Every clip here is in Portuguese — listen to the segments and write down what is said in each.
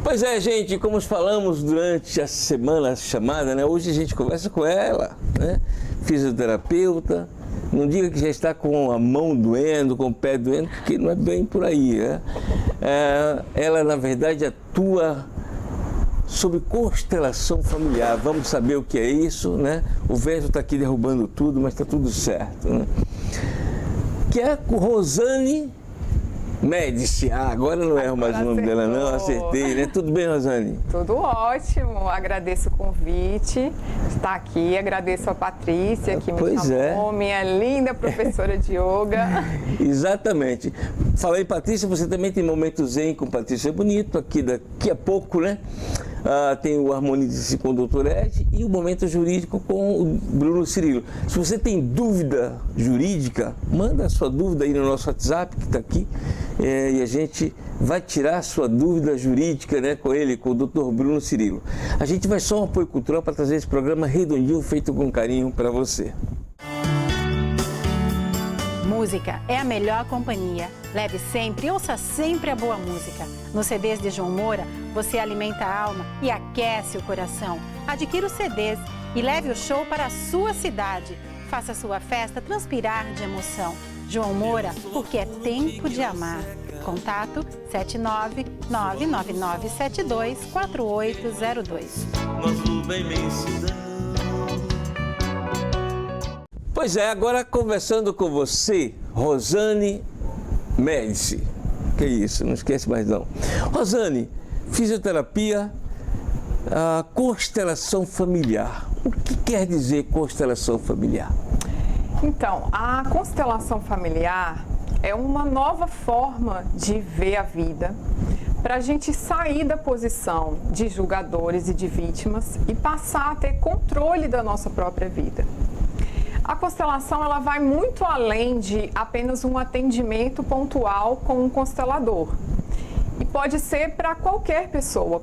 Pois é, gente, como falamos durante a semana chamada, né? Hoje a gente conversa com ela, né? Fisioterapeuta. Não diga que já está com a mão doendo, com o pé doendo, porque não é bem por aí, né? Ela, na verdade, atua sobre constelação familiar. Vamos saber o que é isso, né? O vento está aqui derrubando tudo, mas está tudo certo, né? Que é Rosane Médici. Agora não erro mais o nome dela, não. Acertei, né? Tudo bem, Rosane? Tudo ótimo. Agradeço o convite. Estar aqui. Agradeço a Patrícia, que me chamou, minha linda professora de yoga. Exatamente. Falei, Patrícia, você também tem momento zen com Patrícia Bonito, aqui daqui a pouco, né? Tem o Harmonize com o Dr. Ed e o Momento Jurídico com o Bruno Cirilo. Se você tem dúvida jurídica, manda a sua dúvida aí no nosso WhatsApp, que está aqui, e a gente vai tirar a sua dúvida jurídica, né, com ele, com o Dr. Bruno Cirilo. A gente vai só um apoio cultural para trazer esse programa redondinho, feito com carinho para você. Música é a melhor companhia. Leve sempre, ouça sempre a boa música. Nos CDs de João Moura, você alimenta a alma e aquece o coração. Adquira os CDs e leve o show para a sua cidade. Faça a sua festa transpirar de emoção. João Moura, porque é tempo de amar. Contato 79999724802. Nossa imensidão. Pois é, agora conversando com você, Rosane Médici. Que isso, não esquece mais não. Rosane, fisioterapia, constelação familiar. O que quer dizer constelação familiar? Então, a constelação familiar é uma nova forma de ver a vida para a gente sair da posição de julgadores e de vítimas e passar a ter controle da nossa própria vida. A constelação ela vai muito além de apenas um atendimento pontual com um constelador. E pode ser para qualquer pessoa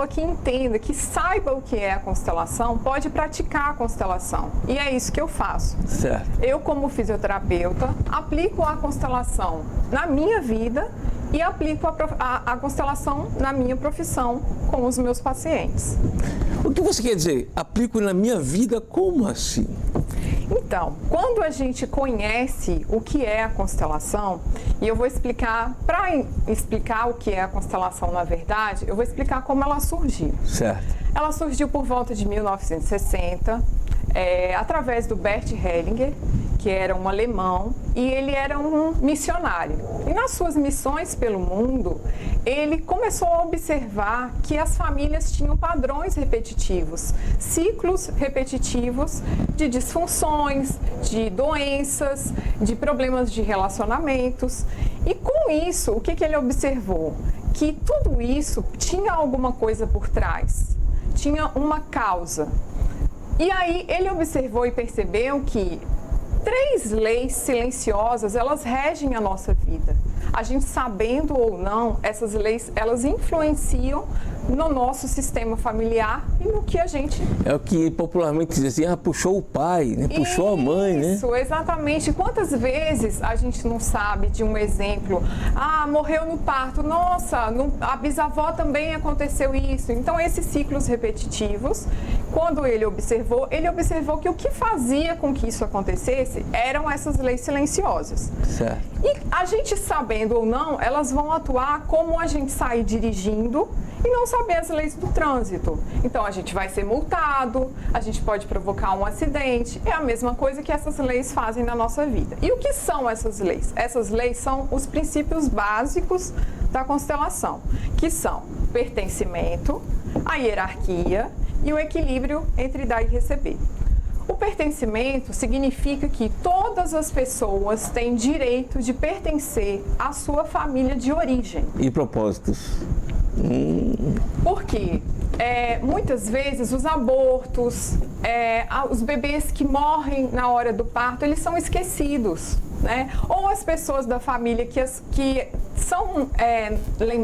que entenda, que saiba o que é a constelação, pode praticar a constelação. E é isso que eu faço. Certo. Eu, como fisioterapeuta, aplico a constelação na minha vida e aplico a constelação na minha profissão com os meus pacientes. O que você quer dizer? Aplico na minha vida? Como assim? Então, quando a gente conhece o que é a constelação, e eu vou explicar, para explicar o que é a constelação na verdade, eu vou explicar como ela surgiu. Certo. Ela surgiu por volta de 1960, através do Bert Hellinger, que era um alemão, e ele era um missionário. E nas suas missões pelo mundo, ele começou a observar que as famílias tinham padrões repetitivos, ciclos repetitivos de disfunções, de doenças, de problemas de relacionamentos. E com isso, o que ele observou? Que tudo isso tinha alguma coisa por trás, tinha uma causa. E aí ele observou e percebeu que 3 leis silenciosas, elas regem a nossa vida. A gente sabendo ou não, essas leis, elas influenciam no nosso sistema familiar e no que a gente... É o que popularmente diz assim, puxou o pai, né? Puxou a mãe, né? Isso, exatamente. Quantas vezes a gente não sabe de um exemplo? Morreu no parto. Nossa, a bisavó também aconteceu isso. Então, esses ciclos repetitivos, quando ele observou que o que fazia com que isso acontecesse eram essas leis silenciosas. Certo. E a gente sabendo ou não, elas vão atuar como a gente sair dirigindo e não saber as leis do trânsito. Então, a gente vai ser multado, a gente pode provocar um acidente. É a mesma coisa que essas leis fazem na nossa vida. E o que são essas leis? Essas leis são os princípios básicos da constelação, que são pertencimento, a hierarquia e o equilíbrio entre dar e receber. O pertencimento significa que todas as pessoas têm direito de pertencer à sua família de origem. E propósitos? Por quê? Muitas vezes os abortos, os bebês que morrem na hora do parto, eles são esquecidos, né? Ou as pessoas da família que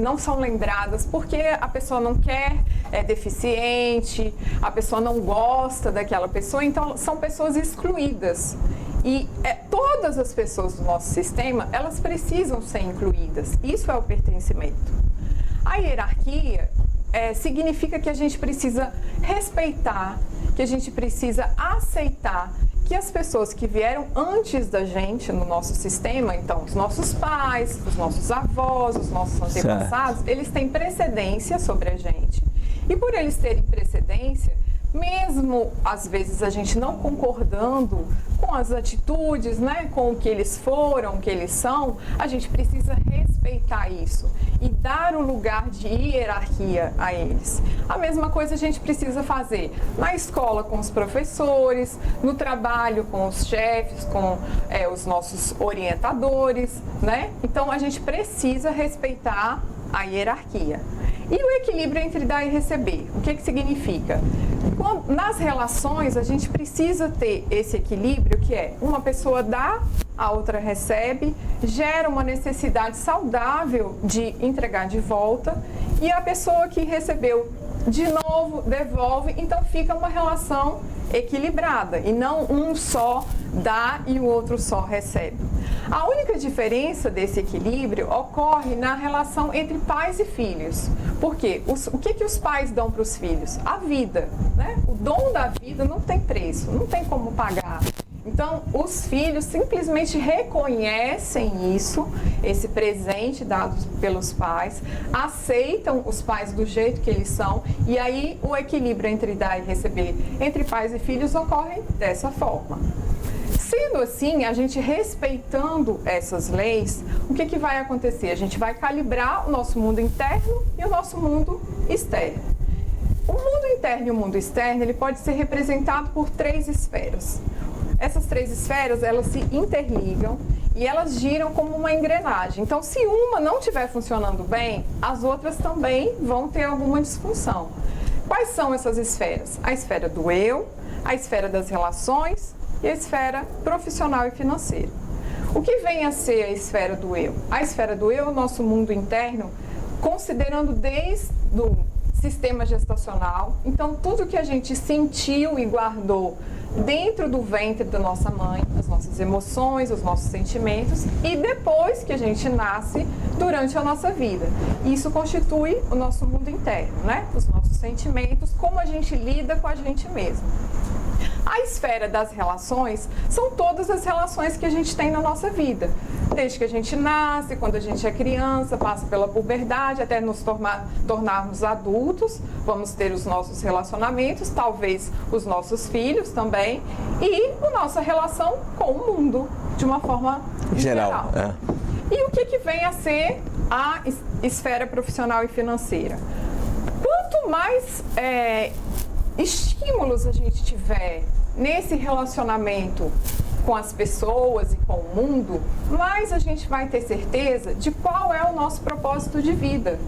não são lembradas porque a pessoa não quer, é deficiente, a pessoa não gosta daquela pessoa, então são pessoas excluídas. E todas as pessoas do nosso sistema, elas precisam ser incluídas. Isso é o pertencimento. A hierarquia significa que a gente precisa respeitar, que a gente precisa aceitar que as pessoas que vieram antes da gente no nosso sistema, então os nossos pais, os nossos avós, os nossos antepassados, eles têm precedência sobre a gente. E por eles terem precedência, mesmo às vezes a gente não concordando com as atitudes, né, com o que eles foram, o que eles são, a gente precisa respeitar isso e dar um lugar de hierarquia a eles. A mesma coisa a gente precisa fazer na escola com os professores, no trabalho com os chefes, com os nossos orientadores, né? Então a gente precisa respeitar a hierarquia. E o equilíbrio entre dar e receber, o que significa? Nas relações, a gente precisa ter esse equilíbrio, que é uma pessoa dá, a outra recebe, gera uma necessidade saudável de entregar de volta, e a pessoa que recebeu de novo devolve, então fica uma relação equilibrada, e não um só dá e o outro só recebe. A única diferença desse equilíbrio ocorre na relação entre pais e filhos. Por quê? O que os pais dão para os filhos? A vida, né? O dom da vida não tem preço, não tem como pagar. Então, os filhos simplesmente reconhecem isso, esse presente dado pelos pais, aceitam os pais do jeito que eles são, e aí o equilíbrio entre dar e receber entre pais e filhos ocorre dessa forma. Sendo assim, a gente respeitando essas leis, o que vai acontecer? A gente vai calibrar o nosso mundo interno e o nosso mundo externo. O mundo interno e o mundo externo, ele pode ser representado por 3 esferas. Essas 3 esferas, elas se interligam e elas giram como uma engrenagem. Então, se uma não estiver funcionando bem, as outras também vão ter alguma disfunção. Quais são essas esferas? A esfera do eu, a esfera das relações e a esfera profissional e financeira. O que vem a ser a esfera do eu? A esfera do eu é o nosso mundo interno, considerando desde o sistema gestacional, então tudo que a gente sentiu e guardou dentro do ventre da nossa mãe, as nossas emoções, os nossos sentimentos, e depois que a gente nasce, durante a nossa vida. Isso constitui o nosso mundo interno, né? Os nossos sentimentos, como a gente lida com a gente mesmo. A esfera das relações são todas as relações que a gente tem na nossa vida. Desde que a gente nasce, quando a gente é criança, passa pela puberdade, até nos tornarmos adultos, vamos ter os nossos relacionamentos, talvez os nossos filhos também, e a nossa relação com o mundo, de uma forma geral. E o que vem a ser a esfera profissional e financeira? Quanto mais estímulos a gente tiver nesse relacionamento com as pessoas e com o mundo, mais a gente vai ter certeza de qual é o nosso propósito de vida.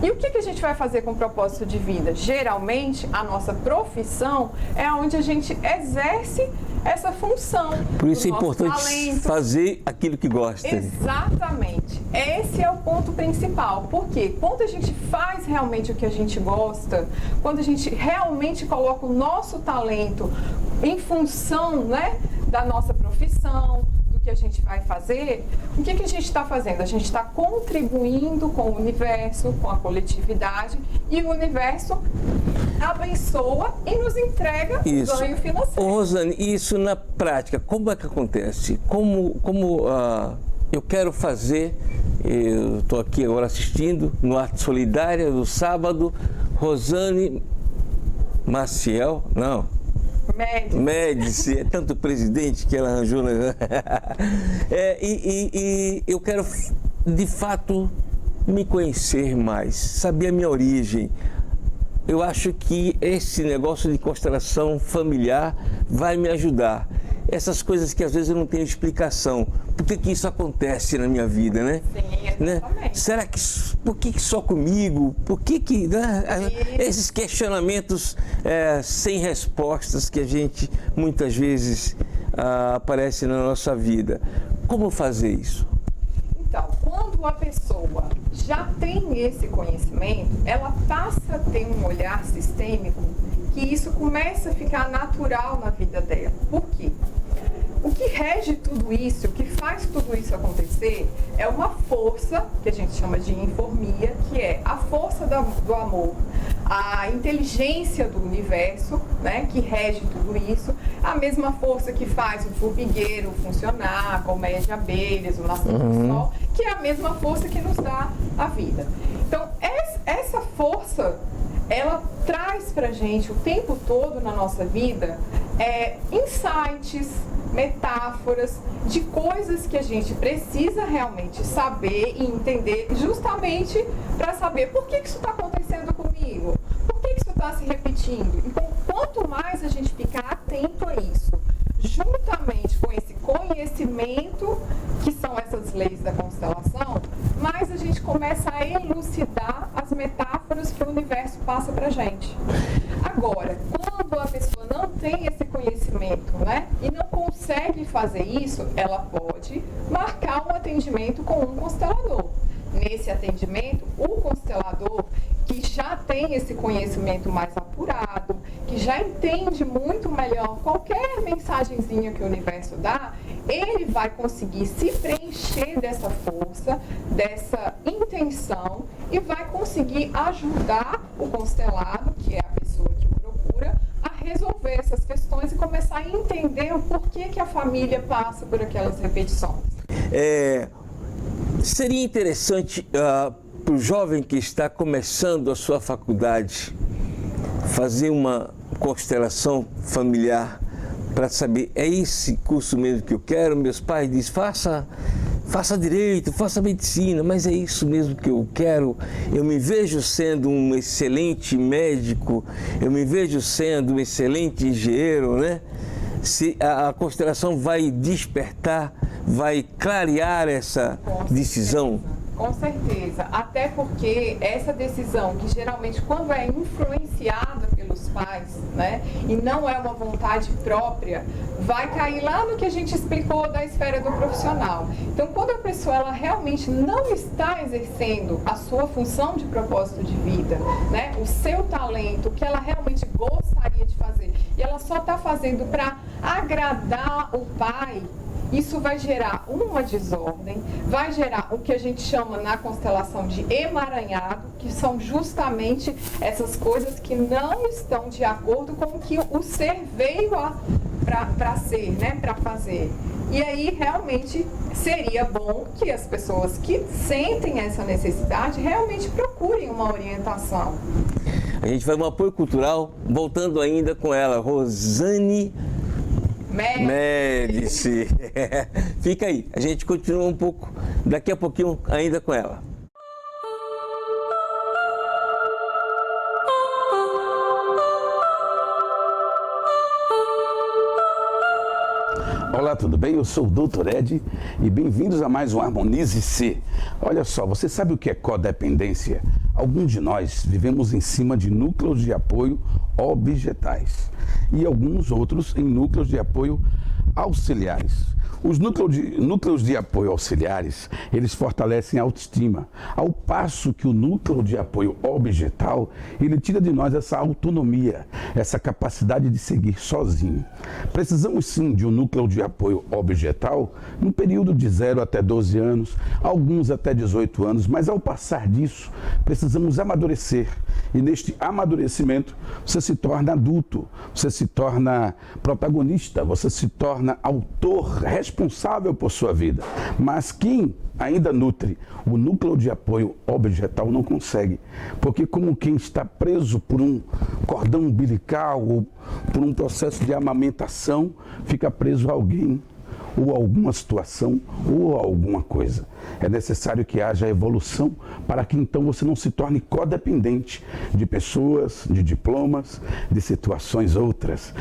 E o que a gente vai fazer com o propósito de vida? Geralmente, a nossa profissão é onde a gente exerce essa função. Por isso é importante fazer aquilo que gosta. Exatamente. Esse é o ponto principal. Porque quando a gente faz realmente o que a gente gosta, quando a gente realmente coloca o nosso talento em função, né, da nossa profissão, do que a gente vai fazer, o que a gente está fazendo? A gente está contribuindo com o universo, com a coletividade, e o universo abençoa e nos entrega o ganho financeiro. Ô, Rosane, isso na prática, como é que acontece? Como eu quero fazer, eu estou aqui agora assistindo no Arte Solidária do sábado, Rosane Maciel, não, Médici, é tanto presidente que ela arranjou, né? E eu quero, de fato, me conhecer mais, saber a minha origem. Eu acho que esse negócio de constelação familiar vai me ajudar. Essas coisas que às vezes eu não tenho explicação. Por que isso acontece na minha vida, né? Sim, exatamente. Né? Será que, por que só comigo? Por que né? Esses questionamentos sem respostas que a gente muitas vezes aparece na nossa vida. Como fazer isso? Então, quando a pessoa já tem esse conhecimento, ela passa a ter um olhar sistêmico, que isso começa a ficar natural na vida dela. Por quê? o que rege tudo isso, o que faz tudo isso acontecer, é uma força que a gente chama de informia, que é a força do amor, a inteligência do universo, né, que rege tudo isso, a mesma força que faz o formigueiro funcionar, a colmeia de abelhas, o nascer do sol, que é a mesma força que nos dá a vida. Então, essa força, ela traz pra gente o tempo todo na nossa vida insights, metáforas de coisas que a gente precisa realmente saber e entender, justamente para saber por que isso está acontecendo comigo, por que isso está se repetindo. Então, quanto mais a gente ficar atento a isso, juntamente com esse conhecimento, que são essas leis da constelação, mais a gente começa a elucidar as metáforas que o universo passa pra gente. Agora, quando a pessoa não tem esse conhecimento, né, e não consegue fazer isso, ela pode marcar um atendimento com um constelador. Nesse atendimento, o constelador, que já tem esse conhecimento mais apurado, que já entende muito melhor qualquer mensagenzinha que o universo dá, ele vai conseguir se preencher dessa força, dessa intenção, e vai conseguir ajudar o constelado, que é a pessoa que procura, a resolver essas questões e começar a entender o porquê que a família passa por aquelas repetições. Seria interessante para o jovem que está começando a sua faculdade fazer uma constelação familiar para saber, é esse curso mesmo que eu quero? Meus pais dizem, faça direito, faça medicina, mas é isso mesmo que eu quero. Eu me vejo sendo um excelente médico, eu me vejo sendo um excelente engenheiro, né? Se a constelação vai despertar, vai clarear essa decisão? Com certeza, até porque essa decisão, que geralmente quando é influenciada pelos pais, né, e não é uma vontade própria, vai cair lá no que a gente explicou da esfera do profissional. Então, quando a pessoa ela realmente não está exercendo a sua função de propósito de vida, né, o seu talento, o que ela realmente gostaria de fazer, e ela só está fazendo para agradar o pai, isso vai gerar uma desordem, vai gerar o que a gente chama na constelação de emaranhado, que são justamente essas coisas que não estão de acordo com o que o ser veio para ser, né, para fazer. E aí realmente seria bom que as pessoas que sentem essa necessidade realmente procurem uma orientação. A gente vai um apoio cultural, voltando ainda com ela, Rosane Médici. Fica aí, a gente continua um pouco, daqui a pouquinho ainda com ela. Olá, tudo bem? Eu sou o Dr. Ed e bem-vindos a mais um Harmonize-se. Olha só, você sabe o que é codependência? Alguns de nós vivemos em cima de núcleos de apoio objetais e alguns outros em núcleos de apoio auxiliares. Os núcleos de apoio auxiliares, eles fortalecem a autoestima, ao passo que o núcleo de apoio objetal, ele tira de nós essa autonomia, essa capacidade de seguir sozinho. Precisamos sim de um núcleo de apoio objetal no período de 0 até 12 anos, alguns até 18 anos, mas ao passar disso, precisamos amadurecer. E neste amadurecimento, você se torna adulto, você se torna protagonista, você se torna autor responsável por sua vida. Mas quem ainda nutre o núcleo de apoio objetal não consegue, porque como quem está preso por um cordão umbilical ou por um processo de amamentação, fica preso a alguém, ou alguma situação, ou alguma coisa. É necessário que haja evolução para que então você não se torne codependente de pessoas, de diplomas, de situações outras.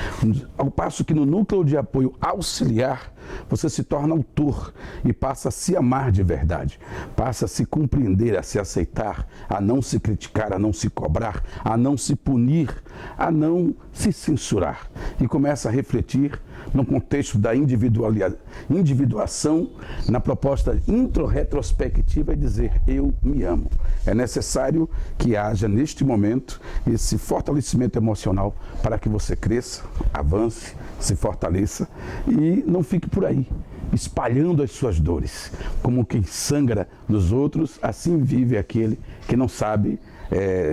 Ao passo que no núcleo de apoio auxiliar, você se torna autor e passa a se amar de verdade, passa a se compreender, a se aceitar, a não se criticar, a não se cobrar, a não se punir, a não se censurar e começa a refletir no contexto da individuação, na proposta introretrospectiva e dizer eu me amo. É necessário que haja neste momento esse fortalecimento emocional para que você cresça, avance, se fortaleça e não fique por aí, espalhando as suas dores. Como quem sangra nos outros, assim vive aquele que não sabe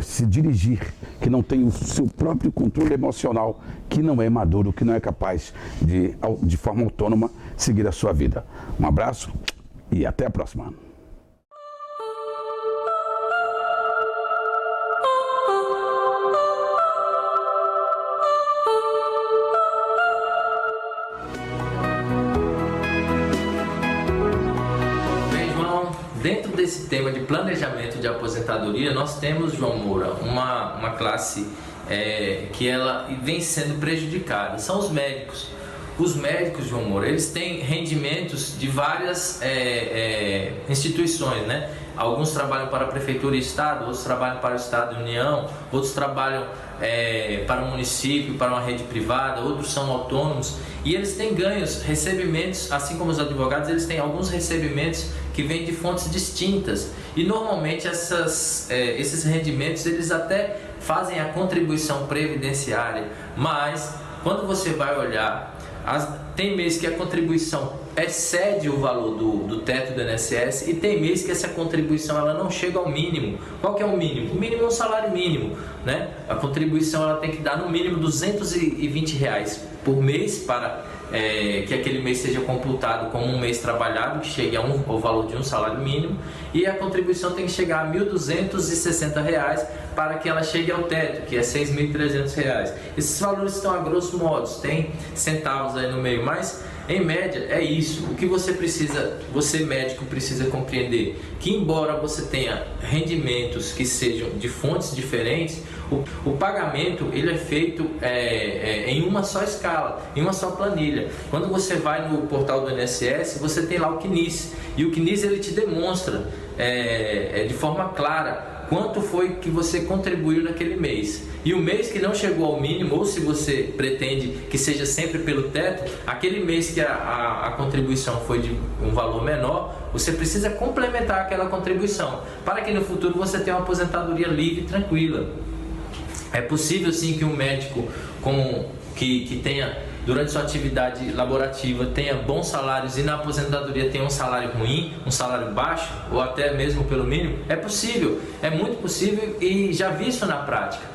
se dirigir, que não tem o seu próprio controle emocional, que não é maduro, que não é capaz de forma autônoma seguir a sua vida. Um abraço e até a próxima. Dentro desse tema de planejamento de aposentadoria, nós temos, João Moura, uma classe que ela vem sendo prejudicada. São os médicos. Os médicos, João Moura, eles têm rendimentos de várias instituições, né? Alguns trabalham para a Prefeitura e Estado, outros trabalham para o Estado e União, outros trabalham para o município, para uma rede privada, outros são autônomos e eles têm ganhos, recebimentos, assim como os advogados, eles têm alguns recebimentos que vêm de fontes distintas e normalmente esses rendimentos eles até fazem a contribuição previdenciária, mas quando você vai olhar, tem mês que a contribuição excede o valor do teto do INSS e tem mês que essa contribuição ela não chega ao mínimo. Qual que é o mínimo? O mínimo é um salário mínimo, né? A contribuição ela tem que dar no mínimo R$220 por mês para que aquele mês seja computado como um mês trabalhado, que chegue ao valor de um salário mínimo, e a contribuição tem que chegar a R$1.260 para que ela chegue ao teto, que é R$6.300. Esses valores estão a grosso modo, tem centavos aí no meio, mas em média é isso. O que você médico precisa compreender que embora você tenha rendimentos que sejam de fontes diferentes, o pagamento ele é feito em uma só escala, em uma só planilha. Quando você vai no portal do INSS, você tem lá o CNIS, e o CNIS ele te demonstra de forma clara quanto foi que você contribuiu naquele mês. E o mês que não chegou ao mínimo, ou se você pretende que seja sempre pelo teto, aquele mês que a contribuição foi de um valor menor, você precisa complementar aquela contribuição, para que no futuro você tenha uma aposentadoria livre e tranquila. É possível sim que um médico que tenha, durante sua atividade laborativa, tenha bons salários e na aposentadoria tenha um salário ruim, um salário baixo ou até mesmo pelo mínimo. É possível, é muito possível e já vi isso na prática.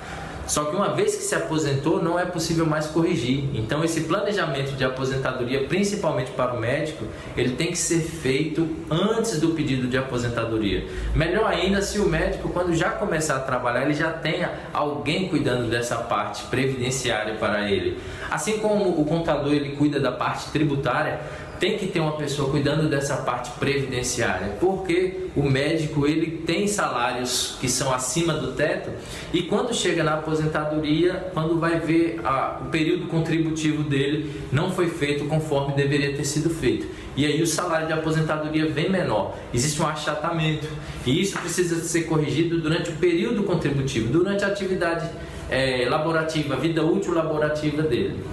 Só que uma vez que se aposentou, não é possível mais corrigir. Então esse planejamento de aposentadoria, principalmente para o médico, ele tem que ser feito antes do pedido de aposentadoria. Melhor ainda se o médico, quando já começar a trabalhar, ele já tenha alguém cuidando dessa parte previdenciária para ele. Assim como o contador ele cuida da parte tributária, tem que ter uma pessoa cuidando dessa parte previdenciária, porque o médico ele tem salários que são acima do teto e quando chega na aposentadoria, quando vai ver o período contributivo dele não foi feito conforme deveria ter sido feito. E aí o salário de aposentadoria vem menor, existe um achatamento e isso precisa ser corrigido durante o período contributivo, durante a atividade laborativa, a vida útil laborativa dele.